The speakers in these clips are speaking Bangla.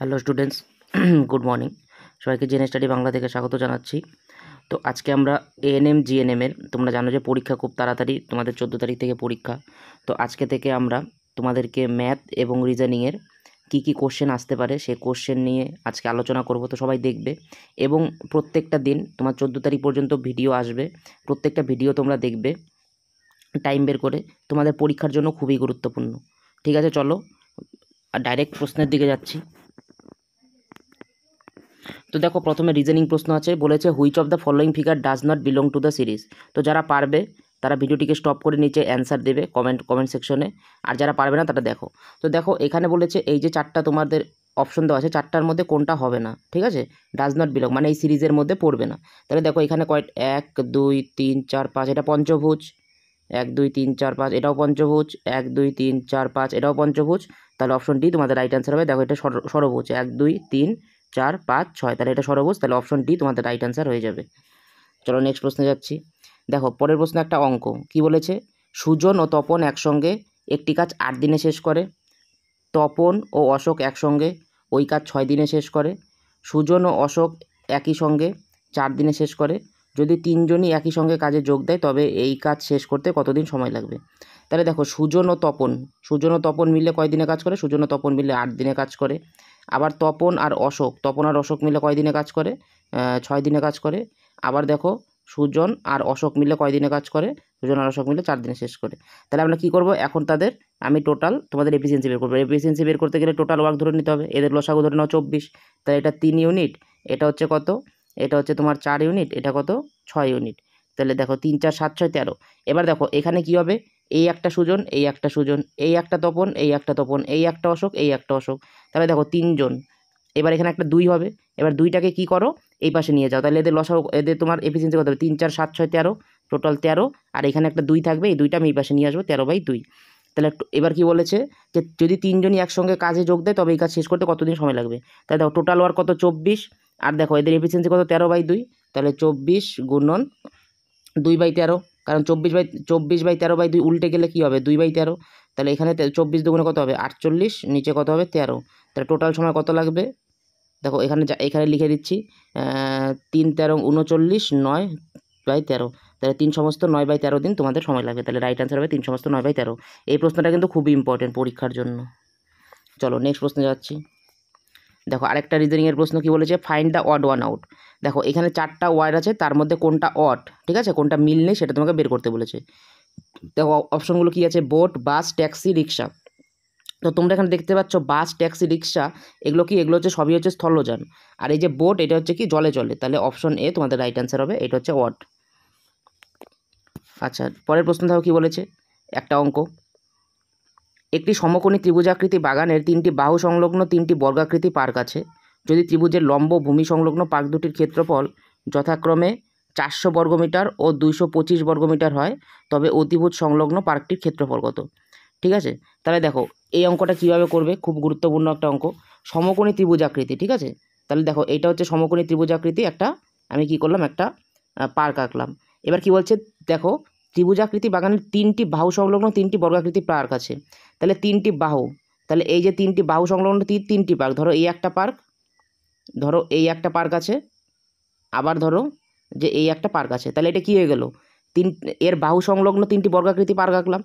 Hello students, good morning. সবাইকে জেনে স্টাডি বাংলা থেকে স্বাগত জানাচ্ছি। তো আজকে আমরা এএনএম জিএনএমের, তোমরা জানো যে পরীক্ষা খুব তাড়াতাড়ি, তোমাদের 14 তারিখ থেকে পরীক্ষা। তো আজকে থেকে আমরা তোমাদেরকে ম্যাথ এবং রিজনিংয়ের কী কী কোশ্চেন আসতে পারে সেই কোশ্চেন নিয়ে আজকে আলোচনা করব। তো সবাই দেখবে এবং প্রত্যেকটা দিন তোমার 14 তারিখ পর্যন্ত ভিডিও আসবে, প্রত্যেকটা ভিডিও তোমরা দেখবে টাইম বের করে, তোমাদের পরীক্ষার জন্য খুবই গুরুত্বপূর্ণ। ঠিক আছে, চলো ডাইরেক্ট প্রশ্নের দিকে যাচ্ছি। তো দেখো, প্রথমে রিজনিং প্রশ্ন আছে, বলেছে which of the following figure does not belong to the series. তো যারা পারবে তারা ভিডিওটিকে স্টপ করে নিচে অ্যান্সার দেবে কমেন্ট সেকশনে, আর যারা পারবে না তারা দেখো। তো দেখো, এখানে বলেছে এই যে চারটা তোমাদের অপশন দেওয়া আছে, চারটার মধ্যে কোনটা হবে না, ঠিক আছে, ডাজ নট বিলং মানে এই সিরিজের মধ্যে পড়বে না। তাহলে দেখো এখানে 1 2 3 4 5, এটা পঞ্চভুজ। 1 2 3 4 5, এটাও পঞ্চভুজ। 1 2 3 4 5, এটাও পঞ্চভুজ। তাহলে অপশন ডি তোমাদের রাইট অ্যান্সার হবে। দেখো এটা ষড়ভুজ, 1 2 3 4 5 6, তাহলে এটা ষড়ভুজ, তাহলে অপশন ডি তোমাদের রাইট অ্যান্সার হয়ে যাবে। চলো নেক্সট প্রশ্নে যাচ্ছি। দেখো পরের প্রশ্ন একটা অঙ্ক, কি বলেছে, সুজন ও তপন একসঙ্গে একটি কাজ 8 দিনে শেষ করে, তপন ও অশোক একসঙ্গে ওই কাজ 6 দিনে শেষ করে, সুজন ও অশোক একই সঙ্গে 4 দিনে শেষ করে, যদি তিনজনই একই সঙ্গে কাজে যোগ দেয় তবে এই কাজ শেষ করতে কতদিন সময় লাগবে। তাহলে দেখো, সুজন ও তপন মিলে কয় দিনে কাজ করে, সুজন ও তপন মিলে 8 দিনে কাজ করে। আবার তপন আর অশোক মিলে কয় দিনে কাজ করে, 6 দিনে কাজ করে। আবার দেখো, সুজন আর অশোক মিলে কয় দিনে কাজ করে, সুজন আর অশোক মিলে 4 দিনে শেষ করে। তাহলে আমরা কী করব, এখন তাদের আমি টোটাল তোমাদের এফিসিয়েন্সি বের করবো। এফিসিয়েন্সি বের করতে গেলে টোটাল ওয়ার্ক ধরে নিতে হবে, এদের লসাগু ধরে নাও 24। তাই এটা 3 ইউনিট, এটা হচ্ছে কত, এটা হচ্ছে তোমার 4 ইউনিট, এটা কত 6 ইউনিট। তাহলে দেখো 3 4 7 6 13। এবার দেখো এখানে কি হবে, এই একটা সুজন, এই একটা সুজন, এই একটা তপন, এই একটা তপন, এই একটা অশোক, এই একটা অশোক। তাহলে দেখো 3 জন। এবার এখানে একটা 2 হবে, এবার 2টাকে কি করো, এই পাশে নিয়ে যাও। তাহলে এদের লসাগু, এদের তোমার এফিসিয়েন্সি কত হবে, 3 4 7 6 13, টোটাল 13। আর এখানে একটা 2 থাকবে, এই 2টা আমি এই পাশে নিয়ে আসবো, 13/2। তাহলে এবার কি বলেছে, যে যদি তিনজনই একসঙ্গে কাজে যোগ দেয় তবে এই কাজ শেষ করতে কতদিন সময় লাগবে। তাহলে দেখো টোটাল ওয়ার্ক কত, 24। আর দেখো এদের এফিসিয়েন্সি কত, 13/2। তাহলে 24 গুণন 2/13, কারণ 24/13/2 উল্টে গেলে কি হবে, 2/13। তাহলে এখানে 24 দুগুণে কত হবে, 48, নিচে কত হবে, 13। তাহলে টোটাল সময় কত লাগবে, দেখো এখানে লিখে দিচ্ছি, 3 13 39, 9/13। তাহলে 3 সমস্ত 9/13 দিন তোমাদের সময় লাগবে। তাহলে রাইট অ্যান্সার হবে 3 সমস্ত 9/13। এই প্রশ্নটা কিন্তু খুবই ইম্পর্টেন্ট পরীক্ষার জন্য। চলো নেক্সট প্রশ্নে যাচ্ছি। দেখো আরেকটা রিজনিংয়ের প্রশ্ন, কি বলেছে, find the odd one out. দেখো এখানে 4টা ওয়ার্ড আছে, তার মধ্যে কোনটা অড, ঠিক আছে, কোনটা মিল নেই সেটা তোমাকে বের করতে বলেছে। দেখো অপশনগুলো কি আছে, বোট, বাস, ট্যাক্সি, রিক্সা। তো তোমরা এখানে দেখতে পাচ্ছ বাস, ট্যাক্সি, রিক্সা, এগুলো হচ্ছে সবই হচ্ছে স্থলযান। আর এই যে বোট, এটা হচ্ছে কি জলে চলে। তাহলে অপশন এ তোমাদের রাইট অ্যান্সার হবে, এটা হচ্ছে ওয়াট। আচ্ছা পরের প্রশ্ন দেখো কি বলেছে, একটা অঙ্ক, একটি সমকোণী ত্রিভুজাকৃতি বাগানের 3টি বাহু সংলগ্ন 3টি বর্গাকৃতি পার্ক আছে। যদি ত্রিভুজের লম্ব ভূমি সংলগ্ন পার্ক দুটির ক্ষেত্রফল যথাক্রমে 400 বর্গমিটার ও 225 বর্গমিটার হয়, তবে অতিভুজ সংলগ্ন পার্কটির ক্ষেত্রফল কত। ঠিক আছে, তাহলে দেখো এই অঙ্কটা কীভাবে করবে, খুব গুরুত্বপূর্ণ একটা অঙ্ক। সমকোণী ত্রিভুজাকৃতি, ঠিক আছে, তাহলে দেখো এইটা হচ্ছে সমকোণী ত্রিভুজাকৃতি, একটা আমি কি করলাম, একটা পার্ক আঁকলাম। এবার কি বলছে, দেখো ত্রিভুজাকৃতি বাগানের 3টি বাহু সংলগ্ন 3টি বর্গাকৃতি পার্ক আছে। তাহলে 3টি বাহু, তাহলে এই যে 3টি বাহু সংলগ্ন 3টি পার্ক, ধরো এই একটা পার্ক, ধরো এই একটা পার্ক আছে, আবার ধরো যে এই একটা পার্ক আছে। তাহলে এটা কী হয়ে গেল, এর বাহু সংলগ্ন 3টি বর্গাকৃতি পার্ক আঁকলাম।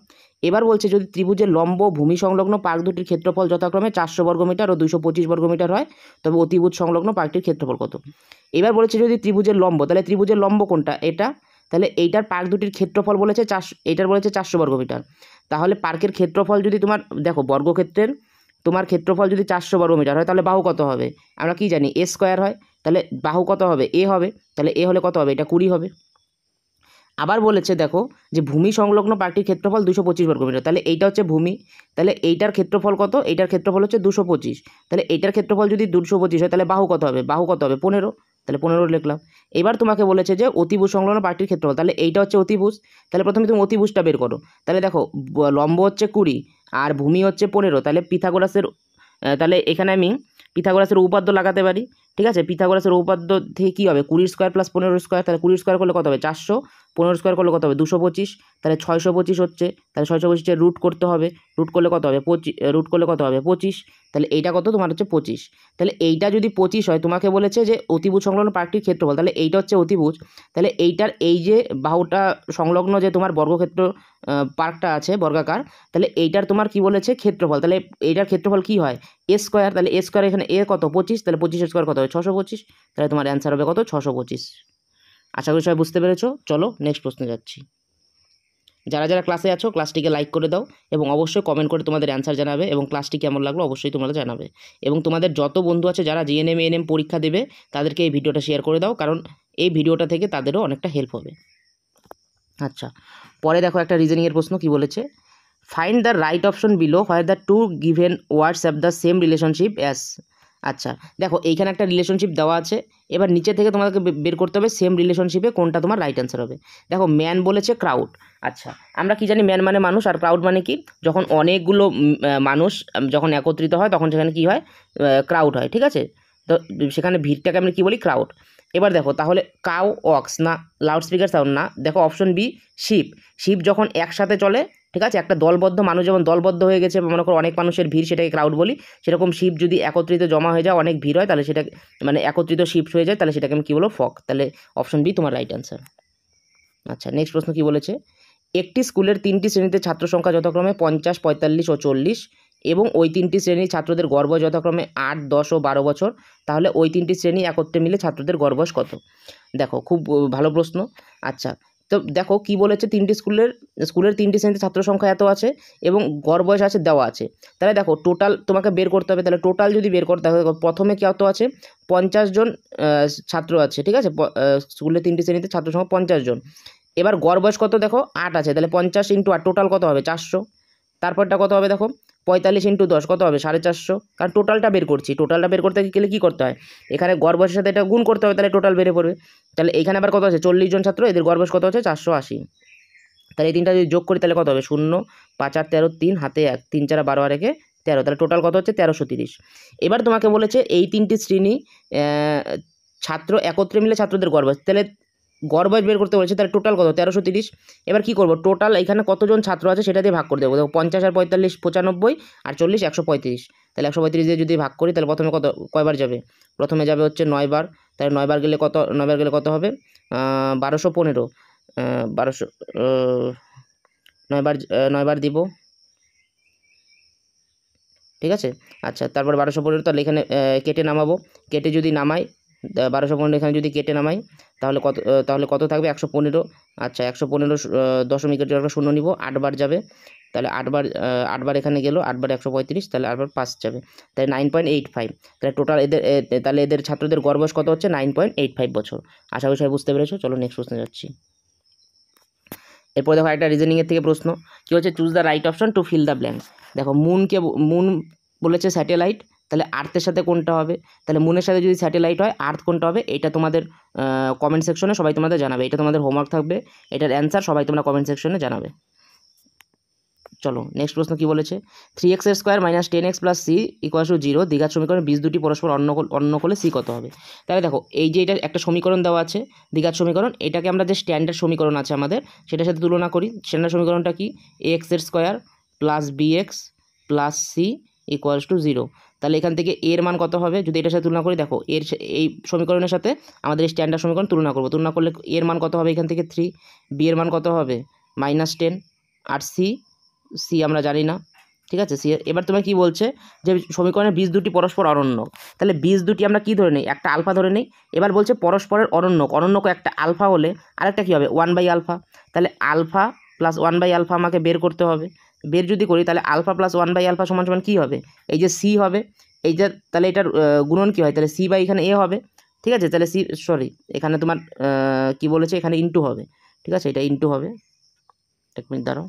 এবার বলছে যদি ত্রিভুজের লম্ব ভূমি সংলগ্ন পার্ক দুটির ক্ষেত্রফল যথাক্রমে 400 বর্গমিটার ও 225 বর্গমিটার হয়, তবে অতিভুজ সংলগ্ন পার্কটির ক্ষেত্রফল কত। এবার বলেছে যদি ত্রিভুজের লম্ব, তাহলে ত্রিভুজের লম্ব কোনটা, এটা, তাহলে এইটার পার্ক দুটির ক্ষেত্রফল বলেছে 400, এইটার বলেছে 400 বর্গমিটার। তাহলে পার্কের ক্ষেত্রফল যদি তোমার, দেখো বর্গক্ষেত্রের তোমার ক্ষেত্রফল যদি 400 বর্গমিটার হয়, তাহলে বাহু কত হবে, আমরা কি জানি এ স্কোয়ার হয়। তাহলে বাহু কত হবে, এ হবে, তাহলে এ হলে কত হবে, এটা 20 হবে। আবার বলেছে দেখো যে ভূমি সংলগ্ন পার্কটির ক্ষেত্রফল 225 বর্গমিটার, তাহলে এইটা হচ্ছে ভূমি, তাহলে এইটার ক্ষেত্রফল কত, এইটার ক্ষেত্রফল হচ্ছে 225। তাহলে এইটার ক্ষেত্রফল যদি 225 হয়, তাহলে বাহু কত হবে, 15, তাহলে 15 লিখলাম। এবার তোমাকে বলেছে যে অতিভুজ সংলগ্ন পার্কটির ক্ষেত্রফল, তাহলে এইটা হচ্ছে অতিভুজ, তাহলে প্রথমে তুমি অতিভুজটা বের করো। তাহলে দেখো লম্ব হচ্ছে 20 আর ভূমি হচ্ছে 15, তাহলে পিথাগোরাসের তাহলে এখানে আমি পিথাগোরাসের উপপাদ্য লাগাতে পারি, ঠিক আছে। পিথাগোরাসের উপপাদ্য থেকে কী হবে, 20 স্কোয়ার প্লাস 15 স্কোয়ার, তাহলে 20 স্কোয়ার করলে কত হবে 400, 15 স্কোয়ার করলে কত হবে 225, তাহলে 625 হচ্ছে, তাহলে 625 রুট করতে হবে, রুট করলে কত হবে 25, তাহলে এইটা কত তোমার হচ্ছে 25। তাহলে এইটা যদি 25 হয়, তোমাকে বলেছে যে অতিভুজ সংলগ্ন পার্কটির ক্ষেত্রফল, তাহলে এইটা হচ্ছে অতিভুজ, তাহলে এইটার এই যে বাহুটা সংলগ্ন যে তোমার বর্গক্ষেত্র পার্কটা আছে বর্গাকার, তাহলে এইটার তোমার কি বলেছে ক্ষেত্রফল, তাহলে এইটার ক্ষেত্রফল কি হয় এ স্কোয়ার, তাহলে এ স্কোয়ার এখানে এ কত 25, তাহলে 25 স্কোয়ার কত হবে 625, তাহলে তোমার অ্যান্সার হবে কত 625। আশা করি সবাই বুঝতে পেরেছো। চলো নেক্সট প্রশ্নে যাচ্ছি। যারা যারা ক্লাসে আছো ক্লাসটিকে লাইক করে দাও এবং অবশ্যই কমেন্ট করে তোমাদের অ্যান্সার জানাবে এবং ক্লাসটি কেমন লাগলো অবশ্যই তোমরা জানাবে, এবং তোমাদের যত বন্ধু আছে যারা জিএনএম এএনএম পরীক্ষা দেবে তাদেরকে এই ভিডিওটা শেয়ার করে দাও, কারণ এই ভিডিওটা থেকে তাদেরও অনেকটা হেল্প হবে। আচ্ছা, পরে দেখো একটা রিজনিংয়ের প্রশ্ন কি বলেছে, find the right option below where the two given words have the same relationship as. আচ্ছা দেখো এইখানে একটা রিলেশনশিপ দেওয়া আছে, এবার নিচে থেকে তোমাদেরকে বের করতে হবে সেম রিলেশনশিপে কোনটা তোমার রাইট অ্যান্সার হবে। দেখো ম্যান বলেছে ক্রাউড, আচ্ছা আমরা কি জানি ম্যান মানে মানুষ, আর ক্রাউড মানে কি যখন অনেকগুলো মানুষ যখন একত্রিত হয় তখন সেখানে কি হয় ক্রাউড হয়, ঠিক আছে। তো সেখানে ভিড়টাকে আমরা কি বলি ক্রাউড। এবার দেখো তাহলে কাউ অক্স না লাউড স্পিকার সাউন্ড না, দেখো অপশন বি শিপ, শিপ যখন একসাথে চলে, ঠিক আছে, একটা দলবদ্ধ মানুষ যেমন দলবদ্ধ হয়ে গেছে মনে করো অনেক মানুষের ভিড় সেটাকে ক্রাউড বলি, সেরকম শিপ যদি একত্রিত জমা হয়ে যায় অনেক ভিড় হয় তাহলে সেটা মানে একত্রিত শিপ হয়ে যায় তাহলে সেটাকে আমি কী বলবো ফক, তাহলে অপশন বি তোমার রাইট অ্যান্সার। আচ্ছা নেক্সট প্রশ্ন কি বলেছে, একটি স্কুলের 3টি শ্রেণীতে ছাত্র সংখ্যা যথাক্রমে 50, 45 ও 40 এবং ওই 3টি শ্রেণীর ছাত্রদের গড় বয়স যথাক্রমে 8, 10 ও 12 বছর, তাহলে ওই 3টি শ্রেণী একত্রে মিলে ছাত্রদের গড় বয়স কত। দেখো খুব ভালো প্রশ্ন। আচ্ছা তো দেখো কি বলেছে, স্কুলের 3টি শ্রেণীতে ছাত্র সংখ্যা এত আছে এবং গড় বয়স আছে দেওয়া আছে, তাহলে দেখো টোটাল তোমাকে বের করতে হবে, তাহলে টোটাল যদি বের করতে হবে প্রথমে কত আছে 50 জন ছাত্র আছে, ঠিক আছে, স্কুলের 3টি শ্রেণীতে ছাত্র সংখ্যা 50 জন, এবার গড় বয়স কত দেখো 8 আছে, তাহলে 50 × 8 টোটাল কত হবে 400, তারপরটা কত হবে দেখো 45 × 10 কত হবে 450, কারণ টোটালটা বের করছি, টোটালটা বের করতে গেলে কী করতে হয় এখানে গড় বয়সের সাথে এটা গুণ করতে হবে, তাহলে টোটাল বেড়ে পড়বে। তাহলে এইখানে আবার কত আছে 40 জন ছাত্র, এদের গড় বয়স কত হচ্ছে 480, তাহলে এই তিনটা যদি যোগ করি তাহলে কত হবে 0, 5 আর 13, 3 হাতে 1, 3 4 12 আর 1 13, তাহলে টোটাল কত হচ্ছে 1330। এবার তোমাকে বলেছে এই 3টি শ্রেণী ছাত্র একত্রে মিলে ছাত্রদের গড় বয়স, তাহলে গড় বয়স বের করতে বলেছে, তাহলে টোটাল কত 1330। এবার কি করব টোটাল এখানে কতজন ছাত্র আছে সেটা দিয়ে ভাগ করে দেবো, দেখো 50 আর 45 95 আর 40 135, তাহলে 135 দিয়ে যদি ভাগ করি তাহলে প্রথমে কত কয়বার যাবে, প্রথমে যাবে হচ্ছে 9 বার, তাহলে 9 বার গেলে কত হবে 1215, 1200 9 বার দিব, ঠিক আছে। আচ্ছা তারপর 1215 তাহলে এখানে কেটে নামাবো, কেটে যদি নামাই 1215 এখানে যদি কেটে নামাই তাহলে কত থাকবে 115, আচ্ছা 115 দশমিকের জন্য 0 নিব, 8 বার যাবে, তাহলে 8 বার এখানে গেল, 8 বার 135, তাহলে 8 বার 5 যাবে, তাহলে 9.85, তাহলে টোটাল তাহলে এদের ছাত্রদের গড় বয়স কত হচ্ছে 9.85 বছর। আশা করি সবাই বুঝতে পেরেছো। চলো নেক্সট প্রশ্নে যাচ্ছি। এরপর দেখো একটা রিজনিংয়ের থেকে প্রশ্ন কি হচ্ছে, choose the right option to fill the blanks. দেখো মুন বলেছে স্যাটেলাইট, তাহলে আর্থের সাথে কোনটা হবে, তাহলে মুনের সাথে যদি স্যাটেলাইট হয় আর্থ কোনটা হবে, এটা তোমাদের কমেন্ট সেকশনে সবাই তোমাদের জানাবে, এটা তোমাদের হোমওয়ার্ক থাকবে, এটার অ্যান্সার সবাই তোমরা কমেন্ট সেকশনে জানাবে। চলো নেক্সট প্রশ্ন কি বলেছে, 3x² - 10x + c = 0 দ্বিঘাত সমীকরণের বীজ দুটি পরস্পর অন্য করলে c কত হবে। তাহলে দেখো এই যে এটা একটা সমীকরণ দেওয়া আছে দ্বিঘাত সমীকরণ, এটাকে আমরা যে স্ট্যান্ডার্ড সমীকরণ আছে আমাদের সেটার সাথে তুলনা করি। স্ট্যান্ডার্ড সমীকরণটা কি ax² + bx + c = 0, তাহলে এখান থেকে এর মান কত হবে যদি এটার সাথে তুলনা করি, দেখো এই সমীকরণের সাথে আমাদের স্ট্যান্ডার্ড সমীকরণ তুলনা তুলনা করলে এর মান কত হবে এখান থেকে 3, b এর মান কত হবে -10, আর c আমরা জানি না, ঠিক আছে। সি এবার তোমার কি বলছে যে সমীকরণের বীজ দুটি পরস্পর অরণ্যক, তাহলে বীজ দুটি আমরা কি ধরে নিই একটা আলফা ধরে নিই, এবার বলছে পরস্পরের অরণ্যক একটা আলফা হলে আরেকটা কি হবে 1/α, তাহলে আলফা প্লাস 1/α আমাকে বের করতে হবে, বের যদি করি তাহলে আলফা প্লাস 1/α সমান কী হবে এই যে সি হবে, এই যে তাহলে এটার গুণন কী হয় তাহলে সি বাই এখানে এ হবে, ঠিক আছে, তাহলে এখানে তোমার কি বলেছে এখানে ইন্টু হবে, ঠিক আছে, এটা ইন্টু হবে, 1 মিনিট দাঁড়াও।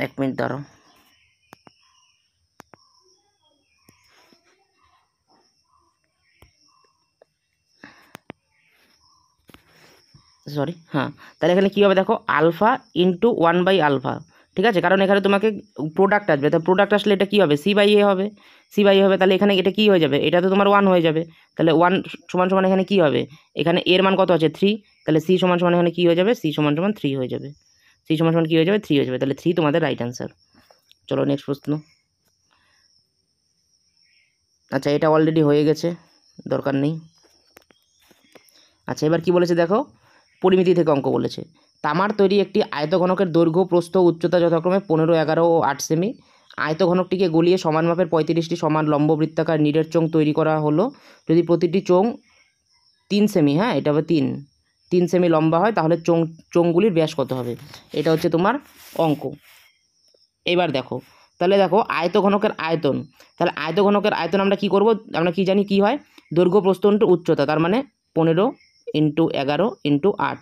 এক মিনিট দাঁড়াও। সরি, হ্যাঁ, তাহলে এখানে কী হবে দেখো, আলফা ইন্টু 1/α, ঠিক আছে, কারণ এখানে তোমাকে প্রোডাক্ট আসবে, তো প্রোডাক্ট আসলে এটা কী হবে, C/A হবে, C/A হবে, তাহলে এখানে এটা কী হয়ে যাবে, এটা তো তোমার 1 হয়ে যাবে, তাহলে 1 সমান সমান এখানে কী হবে, এখানে এর মান কত আছে 3, তাহলে C সমান সমান এখানে কী হয়ে যাবে, C সমান সমান 3 হয়ে যাবে, C সমান সমান কী হয়ে যাবে, 3 হয়ে যাবে, তাহলে 3 তোমাদের রাইট অ্যান্সার। চলো নেক্সট প্রশ্ন। আচ্ছা, এটা অলরেডি হয়ে গেছে, দরকার নেই। আচ্ছা, এবার কি বলেছে দেখো, পরিমিতি থেকে অঙ্ক বলেছে। তামার তৈরি একটি আয়তঘনকের দৈর্ঘ্য, প্রস্থ, উচ্চতা যথাক্রমে 15, 11 ও 8 সেমি। আয়তঘনকটিকে গলিয়ে সমান মাপের 35টি সমান লম্ব বৃত্তাকার নিরেট চোঙ তৈরি করা হলো। যদি প্রতিটি চোঙ 3 সেমি, হ্যাঁ এটা হবে 3 সেমি লম্বা হয়, তাহলে চোঙগুলির ব্যাস কত হবে? এটা হচ্ছে তোমার অঙ্ক। এবার দেখো, তাহলে দেখো আয়তঘনকের আয়তন, তাহলে আয়তঘনকের আয়তন আমরা কি করব, আমরা কি জানি কি হয়, দৈর্ঘ্য, প্রস্থ ইন্টু উচ্চতা, তার মানে 15 ইন্টু 11 ইন্টু 8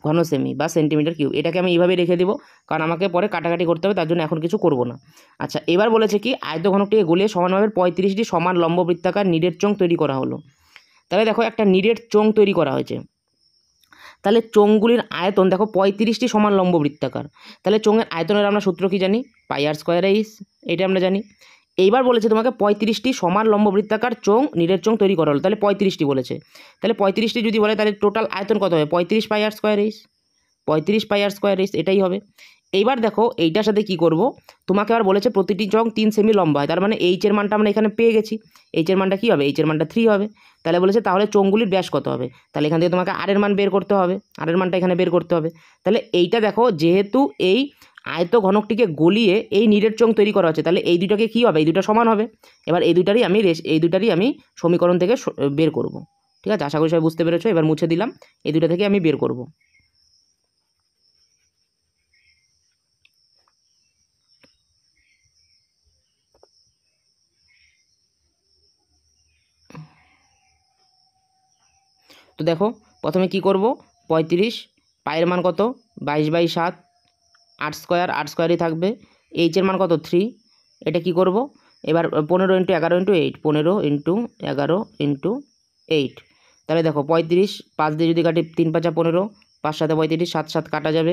ঘন সেমি বা সেন্টিমিটার কিউব। এটাকে আমি এইভাবে রেখে দেবো, কারণ আমাকে পরে কাটাকাটি করতে হবে, তার জন্য এখন কিছু করব না। আচ্ছা, এবার বলেছে কি, আয়তঘনকটিকে গলিয়ে সমানভাবে 35টি সমান লম্ব বৃত্তাকার নিরেট চোঙ তৈরি করা হলো। তাহলে দেখো একটা নিরেট চোঙ তৈরি করা হয়েছে, তাহলে চোঙগুলির আয়তন দেখো 35টি সমান লম্ব বৃত্তাকার, তাহলে চোঙের আয়তনের আমরা সূত্র কি জানি, πr², এটা আমরা জানি। এইবার বলেছে তোমাকে 35টি সমান লম্ব বৃত্তাকার চোঙ, নিরেট চোঙ তৈরি করা হলো, তাহলে 35টি বলেছে, তাহলে 35টি যদি বলে তাহলে টোটাল আয়তন কত হবে, 35 πr², 35 πr², এটাই হবে। এইবার দেখো এইটার সাথে কি করব, তোমাকে আর বলেছে প্রতিটি চোঙ 3 সেমি লম্বা হয়, তার মানে এইচ এর মানটা আমরা এখানে পেয়ে গেছি, এইচ এর মানটা কী হবে, এইচ এর মানটা 3 হবে। তাহলে বলেছে তাহলে চোঙগুলির ব্যাস কত হবে, তাহলে এখান থেকে তোমাকে আর এর মান বের করতে হবে, আর এর মানটা এখানে বের করতে হবে। তাহলে এইটা দেখো, যেহেতু এই আয়তঘনকটিকে গলিয়ে এই নিরেট চোঙ তৈরি করা হচ্ছে, তাহলে এই দুটাকে কী হবে, এই দুটো সমান হবে। এবার এই দুটারই আমি সমীকরণ থেকে বের করব। ঠিক আছে, আশা করি সবাই বুঝতে পেরেছো। এবার মুছে দিলাম, এই দুটো থেকে আমি বের করব। তো দেখো প্রথমে কি করব, 35, পায়ের মান কত 22/7, 8² থাকবে, এইচের মান কত 3, এটা কি করব, এবার 15 ইন্টু 11 ইন্টু 8, 15 ইন্টু 11 ইন্টু 8, তাহলে দেখো 35, 5 দিয়ে যদি কাটি 3 5 15, 5 7 35, 7 7 কাটা যাবে,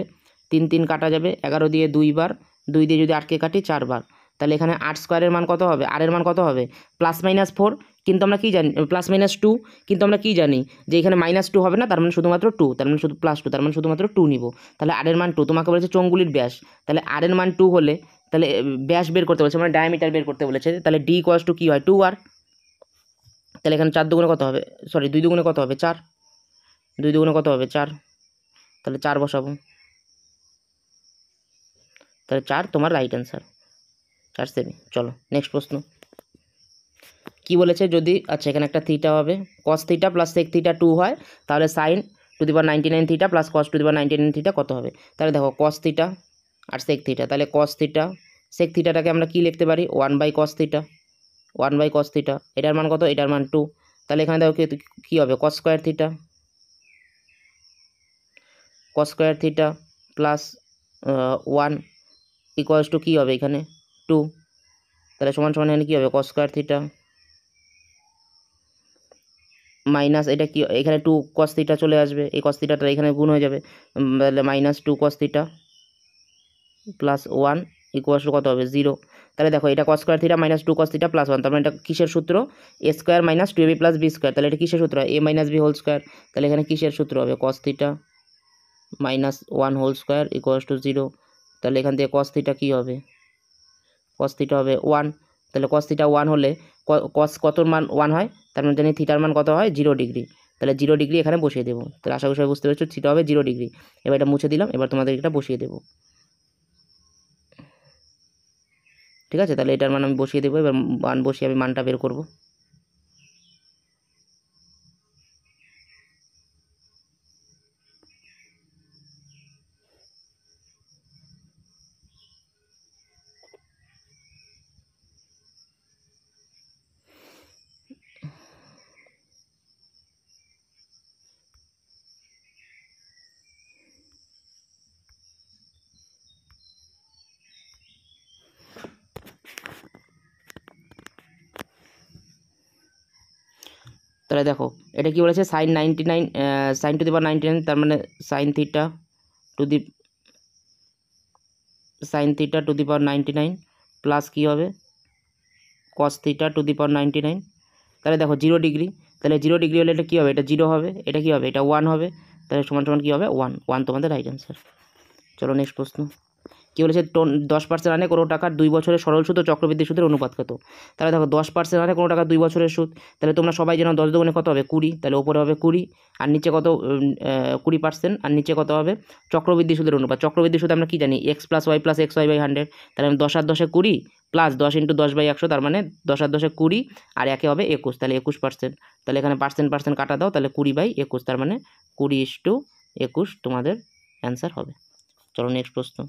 3 3 কাটা যাবে, 11 দিয়ে 2 বার, 2 দিয়ে যদি 8কে কাটি 4 বার, তাহলে এখানে 8² মান কত হবে, আর এর মান কত হবে +-4, কিন্তু আমরা কি জানি +-2, কিন্তু আমরা কি জানি যে এখানে -2 হবে না, তার মানে শুধুমাত্র 2, তার মানে শুধু +2, তার মানে শুধুমাত্র 2 নিব। তাহলে আর এর মান 2, তোমাকে বলেছে চোঙগুলির ব্যাস, তাহলে আর এর মান 2 হলে তাহলে ব্যাস বের করতে বলেছে, মানে ডায়ামিটার বের করতে বলেছে, তাহলে d = কি হয় 2r, তাহলে এখানে 4 দুগুণে কত হবে, সরি 2 দুগুণে কত হবে 4, 2 দুগুণে কত হবে 4, তাহলে 4 বসাবো, তাহলে 4 তোমার রাইট অ্যান্সার, 4 সেমি। চলো নেক্সট প্রশ্ন কি বলেছে, যদি আচ্ছা এখানে একটা থিটা হবে, cos θ + sec θ 2 হয়, তাহলে sin to the power 99 θ + cos to the power 99 θ কত হবে? তাহলে দেখো cos θ আর sec θ, তাহলে cos θ sec θটাকে আমরা কি লিখতে পারি 1/cos θ, 1/cos θ, এটার মান কত, এটার মান 2, তাহলে এখানে দেখো কি হবে cos স্কয়ার θ, cos স্কয়ার θ প্লাস 1 ইকুয়ালস টু কী হবে এখানে 2, তাহলে সমান সমান এখানে কী হবে cos স্কয়ার θ মাইনাস এটা কি, এখানে 2 cos θ চলে আসবে, এই cos θটা এখানে গুণ হয়ে যাবে, তাহলে -2 cos θ প্লাস 1 ইকুয়ালস টু কত হবে 0, তাহলে দেখো এটা cos স্কয়ার θ -2 cos θ প্লাস 1, তার মানে এটা কিসের সূত্র, a square minus 2ab plus b square, তাহলে এটা কিসের সূত্র, a minus b whole square, তাহলে এখানে কিসের সূত্র হবে cos θ -1 whole square equals to 0, তাহলে এখান থেকে cos θ কী হবে, cos θ হবে 1, তাহলে cos θ 1 হলে cos কত মান 1 হয়, তার মানে জানি থিটার মান কত হয় 0 ডিগ্রি, তাহলে 0 ডিগ্রি এখানে বসিয়ে দেবো, তাহলে আশা করি সবাই বুঝতে পেরেছো, থিটা হবে 0 ডিগ্রি। এবার এটা মুছে দিলাম, এবার তোমাদের এটা বসিয়ে দেবো, ঠিক আছে, তাহলে এটার মান আমি বসিয়ে দেবো, এবার মান বসিয়ে আমি মানটা বের করব। তাহলে দেখো এটা কি বলেছে, sine 99 sine to the power 99 তার মানে sine theta to the power 99 plus কী হবে cos theta to the power 99। তাহলে দেখো 0 ডিগ্রি, তাহলে 0 ডিগ্রি হলে এটা কী হবে, এটা 0 হবে, এটা কী হবে, এটা 1 হবে, তাহলে সমান সমান কী হবে 1 তোমাদের রাইট অ্যান্সার। চলো নেক্সট প্রশ্ন কী বলেছে, 10% হারে কোনো টাকার 2 বছরের সরল সুদ ও চক্রবৃদ্ধি সুদের অনুপাত কত। তাহলে দেখো 10% হারে কোনো টাকার 2 বছরের সুদ, তাহলে তোমরা সবাই জানো 10 দুগুণে কত হবে 20, তাহলে ওপরে হবে 20 আর নিচে কত 20% আর নিচে কত হবে চক্রবৃদ্ধি সুদের অনুপাত। চক্রবৃদ্ধি সুদ আমরা কী জানি x + y + xy/100, তাহলে 10 আর 10 20 প্লাস 10 × 10/100, তার মানে 10 আর 10 20 আর একে হবে 21, তাহলে 21%, তাহলে এখানে পার্সেন্ট কাটা দাও, তাহলে 20/21, তার মানে 20:21 তোমাদের অ্যান্সার হবে। চলো নেক্সট প্রশ্ন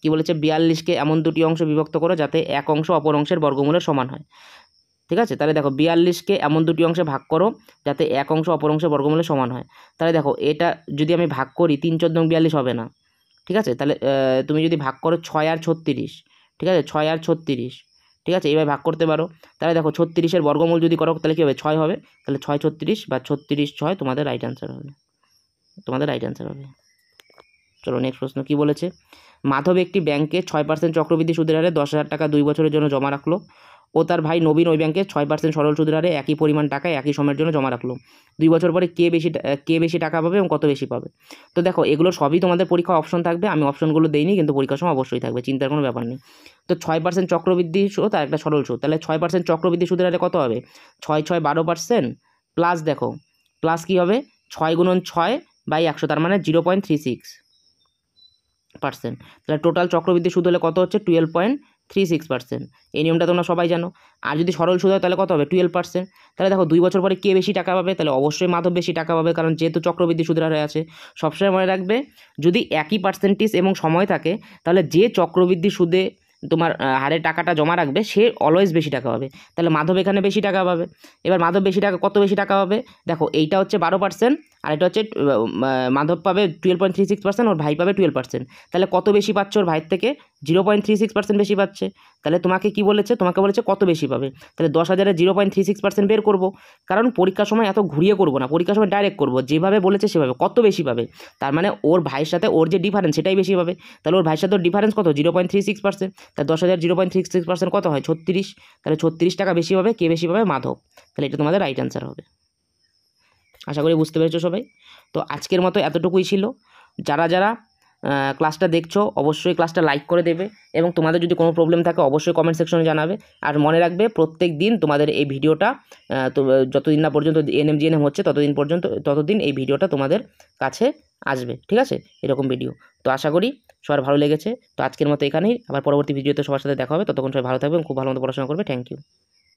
কি বলেছে, 42কে এমন দুটি অংশ বিভক্ত করো যাতে এক অংশ অপর অংশের বর্গমূলের সমান হয়। ঠিক আছে, তাহলে দেখো 42কে এমন দুটি অংশে ভাগ করো যাতে এক অংশ অপর অংশের বর্গমূলের সমান হয়। তাহলে দেখো এটা যদি আমি ভাগ করি 3 × 14 = 42 হবে না। ঠিক আছে, তাহলে তুমি যদি ভাগ করো 6 আর 36, ঠিক আছে 6 আর 36, ঠিক আছে এইভাবে ভাগ করতে পারো। তাহলে দেখো 36-এর বর্গমূল যদি করো তাহলে কী হবে 6 হবে, তাহলে 6 36 বা 36 6 তোমাদের রাইট অ্যান্সার হবে, চলো নেক্সট প্রশ্ন কি বলেছে, মাধব একটি ব্যাংকে 6% চক্রবৃদ্ধি সুদের হারে 10,000 টাকা 2 বছরের জন্য জমা রাখলো ও তার ভাই নবীন ওই ব্যাংকে 6% সরল সুদের হারে একই পরিমাণ টাকা একই সময়ের জন্য জমা রাখলো। 2 বছর পরে কে বেশি টাকা পাবে এবং কত বেশি পাবে। তো দেখো এগুলো সবই তোমাদের পরীক্ষা অপশন থাকবে, আমি অপশনগুলো দেইনি কিন্তু পরীক্ষার সময় অবশ্যই থাকবে, চিন্তার কোনো ব্যাপার নেই। তো 6% চক্রবৃদ্ধি সুদ আর একটা সরল সুদ, তাহলে 6% চক্রবৃদ্ধি সুদের হারে কত হবে 6 6 12% প্লাস দেখো প্লাস কী হবে 6 × 6/100, তার মানে 0.36%। তাহলে টোটাল চক্রবৃদ্ধি সুদ হলে কত হচ্ছে 12.36%। এই নিয়মটা তোমরা সবাই জানো। আর যদি সরল সুদ হয় তাহলে কত হবে 12%। তাহলে দেখো 2 বছর পরে কে বেশি টাকা পাবে, তাহলে অবশ্যই মাধব বেশি টাকা পাবে, কারণ যেহেতু চক্রবৃদ্ধি সুদের হারে আছে। সবসময় মনে রাখবে যদি একই পার্সেন্টেজ এবং সময় থাকে তাহলে যে চক্রবৃদ্ধি সুদে তোমার হারে টাকাটা জমা রাখবে সে অলওয়েজ বেশি টাকা পাবে। তাহলে মাধব এখানে বেশি টাকা পাবে। এবার মাধব কত বেশি টাকা পাবে, দেখো এইটা হচ্ছে 12% আর এটা হচ্ছে মাধব পাবে 12.36%, ওর ভাই পাবে 12%। তাহলে কত বেশি পাচ্ছে ওর ভাইয়ের থেকে 0.36% বেশি পাচ্ছে। তাহলে তোমাকে বলেছে কত বেশি পাবে, তাহলে 10,000-এ 0.36% বের করবো, কারণ পরীক্ষার সময় এত ঘুরিয়ে করবো না, পরীক্ষার সময় ডাইরেক্ট করবো, যেভাবে বলেছে সেভাবে কত বেশি পাবে, তার মানে ওর ভাইয়ের সাথে ওর যে ডিফারেন্স সেটাই বেশি পাবে। তাহলে ওর ভাইয়ের সাথে ওর ডিফারেন্স কত 0.36%, তাহলে 10,000 0.36% কত হয় 36, তাহলে 36 টাকা বেশি পাবে, কে বেশি পাবে মাধব। তাহলে এটা তোমাদের রাইট অ্যান্সার হবে। আশা করি বুঝতে পেরেছো সবাই। তো আজকের মতো এতটুকুই ছিল। যারা ক্লাসটা দেখছো অবশ্যই ক্লাসটা লাইক করে দেবে এবং তোমাদের যদি কোনো প্রবলেম থাকে অবশ্যই কমেন্ট সেকশনে জানাবে। আর মনে রাখবে প্রত্যেক দিন তোমাদের এই ভিডিওটা তো যতদিন না পর্যন্ত NM/GNM হচ্ছে ততদিন এই ভিডিওটা তোমাদের কাছে আসবে, ঠিক আছে, এরকম ভিডিও। তো আশা করি সবার ভালো লেগেছে। তো আজকের মতো এখানেই, আবার পরবর্তী ভিডিওতে সবার সাথে দেখা হবে। ততক্ষণ সবাই ভালো থাকবে এবং খুব ভালো মতো পড়াশোনা করবে। Thank you.